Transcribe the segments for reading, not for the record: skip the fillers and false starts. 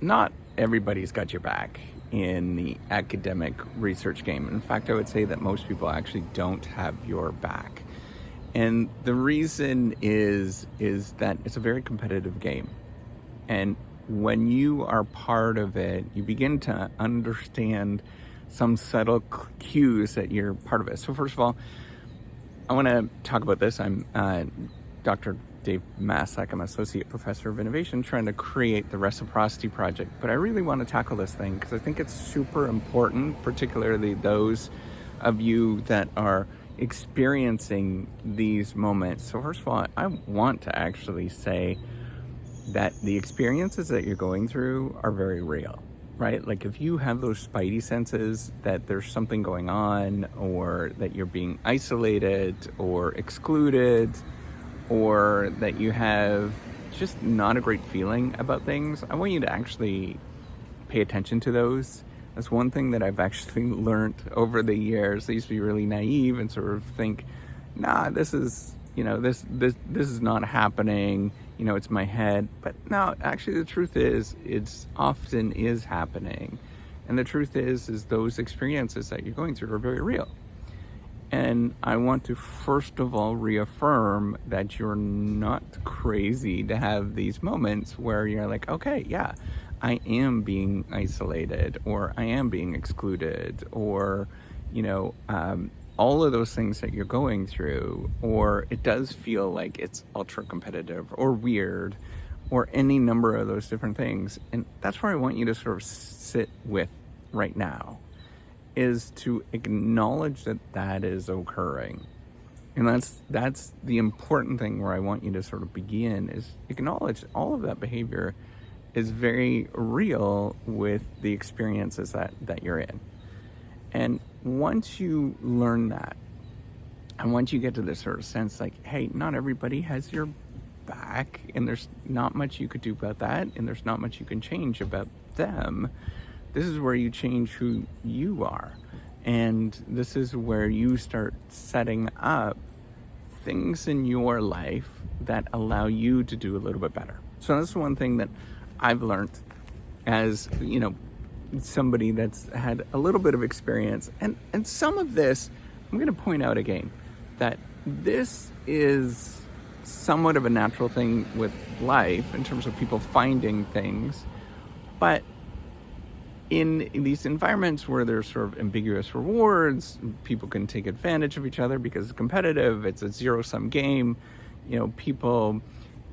not everybody's got your back in the academic research game. In fact, I would say that most people actually don't have your back. And the reason is that it's a very competitive game. And when you are part of it, you begin to understand some subtle cues that you're part of it. So first of all, I want to talk about this. I'm Dr. Dave Masek. I'm Associate Professor of Innovation, trying to create the Reciprocity Project. But I really want to tackle this thing because I think it's super important, particularly those of you that are experiencing these moments. So first of all, I want to actually say that the experiences that you're going through are very real, right? Like if you have those spidey senses that there's something going on, or that you're being isolated or excluded, or that you have just not a great feeling about things, I want you to actually pay attention to those. That's one thing that I've actually learned over the years. I used to be really naive and sort of think, nah, this is not happening. It's my head. But no, actually the truth is, it's often is happening. And the truth is those experiences that you're going through are very real. And I want to first of all reaffirm that you're not crazy to have these moments where you're like, okay, yeah, I am being isolated, or I am being excluded, or, all of those things that you're going through, or it does feel like it's ultra competitive or weird, or any number of those different things. And that's where I want you to sort of sit with right now, is to acknowledge that is occurring. And that's the important thing where I want you to sort of begin, is acknowledge all of that behavior is very real with the experiences that you're in. And once you learn that, and once you get to this sort of sense like, hey, not everybody has your back, and there's not much you could do about that, and there's not much you can change about them, this is where you change who you are. And this is where you start setting up things in your life that allow you to do a little bit better. So that's one thing that I've learned as, somebody that's had a little bit of experience. And some of this, I'm going to point out again, that this is somewhat of a natural thing with life in terms of people finding things. But in these environments where there's sort of ambiguous rewards, people can take advantage of each other because it's competitive, it's a zero-sum game.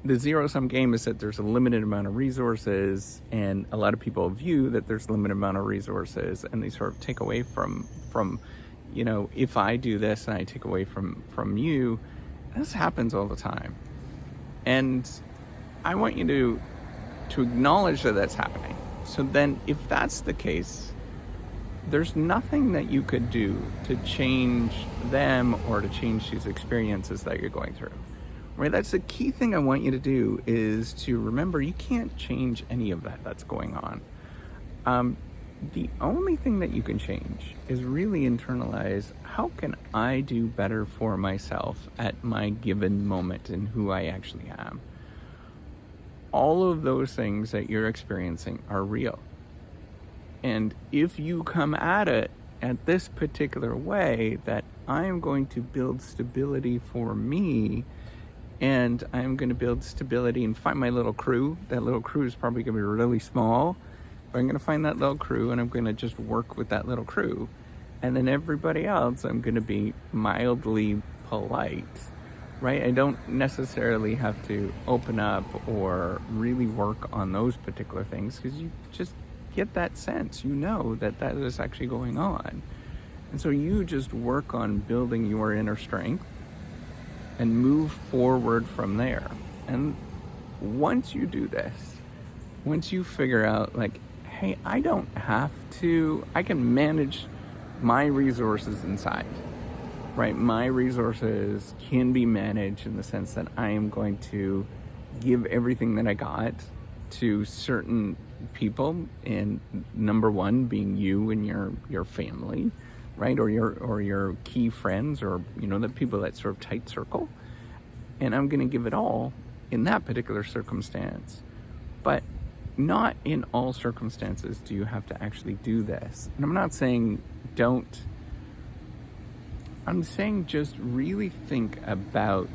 The zero-sum game is that there's a limited amount of resources, and a lot of people view that there's a limited amount of resources, and they sort of take away from if I do this and I take away from you. This happens all the time. And I want you to acknowledge that that's happening. So then if that's the case, there's nothing that you could do to change them or to change these experiences that you're going through. Right? That's the key thing I want you to do, is to remember you can't change any of that's going on. The only thing that you can change is really internalize, how can I do better for myself at my given moment and who I actually am? All of those things that you're experiencing are real. And if you come at it at this particular way, that I am going to build stability for me, and I'm going to build stability and find my little crew. That little crew is probably going to be really small, but I'm going to find that little crew, and I'm going to just work with that little crew. And then everybody else, I'm going to be mildly polite, right? I don't necessarily have to open up or really work on those particular things, because you just get that sense, that is actually going on. And so you just work on building your inner strength and move forward from there. And once you do this, once you figure out like, hey, I can manage my resources inside, right? My resources can be managed in the sense that I am going to give everything that I got to certain people, and number one being you and your family, right? Or your key friends, or the people that sort of tight circle. And I'm going to give it all in that particular circumstance. But not in all circumstances do you have to actually do this. And I'm not saying don't. I'm saying just really think about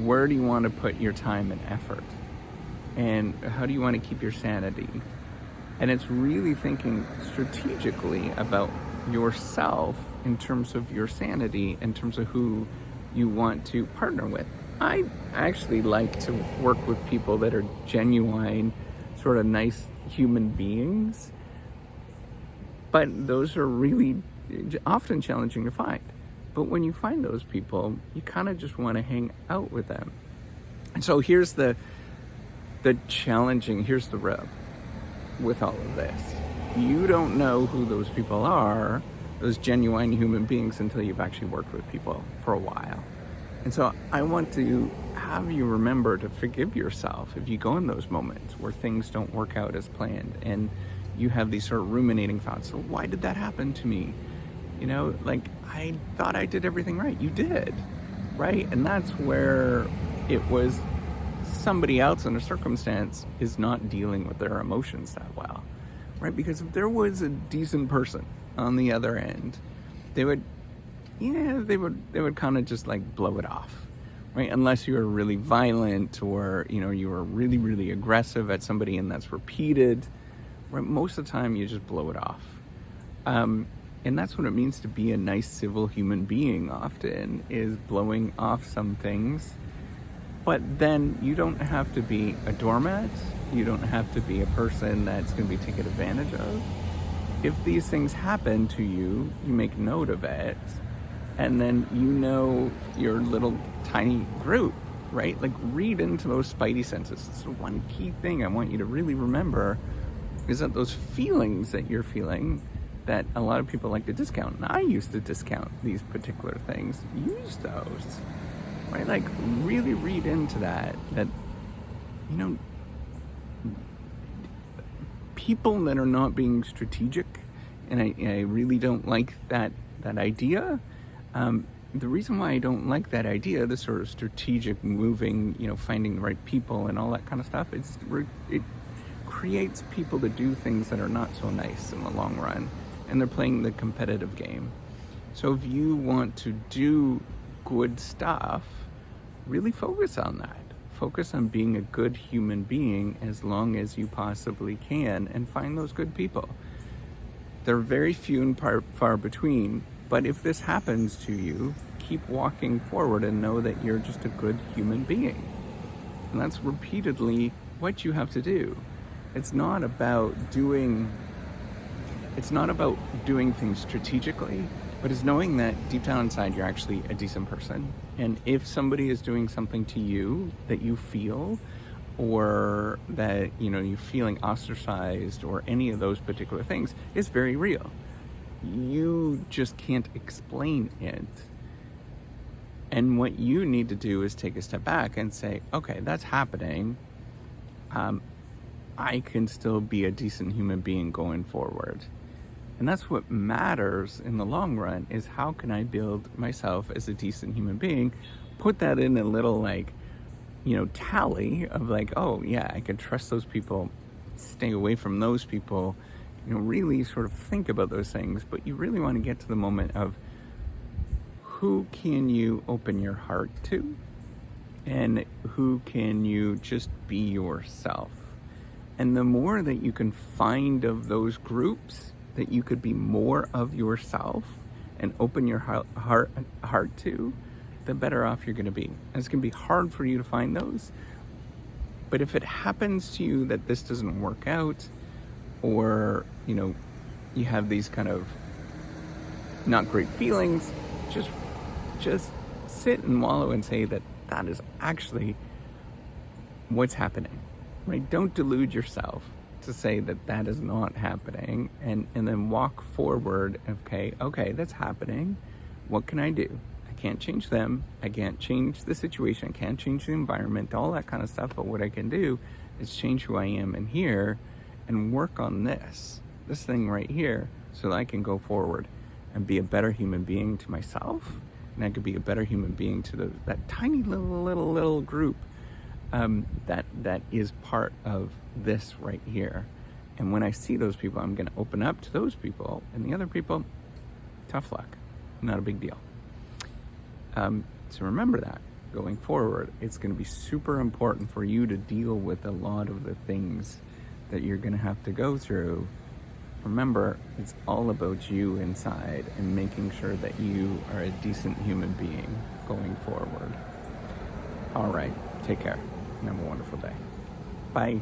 where do you want to put your time and effort, and how do you want to keep your sanity. And it's really thinking strategically about yourself in terms of your sanity, in terms of who you want to partner with. I actually like to work with people that are genuine, sort of nice human beings, but those are really often challenging to find. But when you find those people, you kind of just want to hang out with them. And so here's the here's the rub with all of this. You don't know who those people are, those genuine human beings, until you've actually worked with people for a while. And so I want to have you remember to forgive yourself if you go in those moments where things don't work out as planned and you have these sort of ruminating thoughts. So why did that happen to me? You know, like, I thought I did everything right. You did, right? And that's where it was somebody else in a circumstance is not dealing with their emotions that well, right? Because if there was a decent person on the other end, they would kind of just like blow it off, right? Unless you were really violent or, you know, you were really, really aggressive at somebody and that's repeated, right? Most of the time you just blow it off. And that's what it means to be a nice civil human being often, is blowing off some things. But then you don't have to be a doormat. You don't have to be a person that's going to be taken advantage of. If these things happen to you, you make note of it. And then you know your little tiny group, right? Like, read into those Spidey senses. It's the one key thing I want you to really remember, is that those feelings that you're feeling that a lot of people like to discount, and I used to discount these particular things, use those, right? Like, really read into that, you know, people that are not being strategic, and I really don't like that idea. The reason why I don't like that idea, the sort of strategic moving, you know, finding the right people and all that kind of stuff, it creates people to do things that are not so nice in the long run, and they're playing the competitive game. So if you want to do good stuff, really focus on that. Focus on being a good human being as long as you possibly can, and find those good people. They're very few and far between, but if this happens to you, keep walking forward and know that you're just a good human being. And that's repeatedly what you have to do. It's not about doing things strategically, but it's knowing that deep down inside you're actually a decent person. And if somebody is doing something to you that you feel, or that, you know, you're feeling ostracized, or any of those particular things, it's very real. You just can't explain it. And what you need to do is take a step back and say, okay, that's happening. I can still be a decent human being going forward. And that's what matters in the long run, is how can I build myself as a decent human being, put that in a little, like, you know, tally of like, oh yeah, I can trust those people, stay away from those people, you know, really sort of think about those things. But you really want to get to the moment of who can you open your heart to, and who can you just be yourself. And the more that you can find of those groups that you could be more of yourself and open your heart to, the better off you're going to be. And it's going to be hard for you to find those. But if it happens to you that this doesn't work out, or, you know, you have these kind of not great feelings, just sit and wallow and say that is actually what's happening, right? Don't delude yourself to say that is not happening, and then walk forward. Okay, that's happening. What can I do? I can't change them. I can't change the situation. I can't change the environment, all that kind of stuff. But what I can do is change who I am in here and work on this thing right here, so that I can go forward and be a better human being to myself, and I could be a better human being to that tiny little group that is part of this right here. And when I see those people, I'm going to open up to those people, and the other people, tough luck, not a big deal. So remember that going forward. It's going to be super important for you to deal with a lot of the things that you're going to have to go through. Remember, it's all about you inside and making sure that you are a decent human being going forward. All right, take care and have a wonderful day. Bye.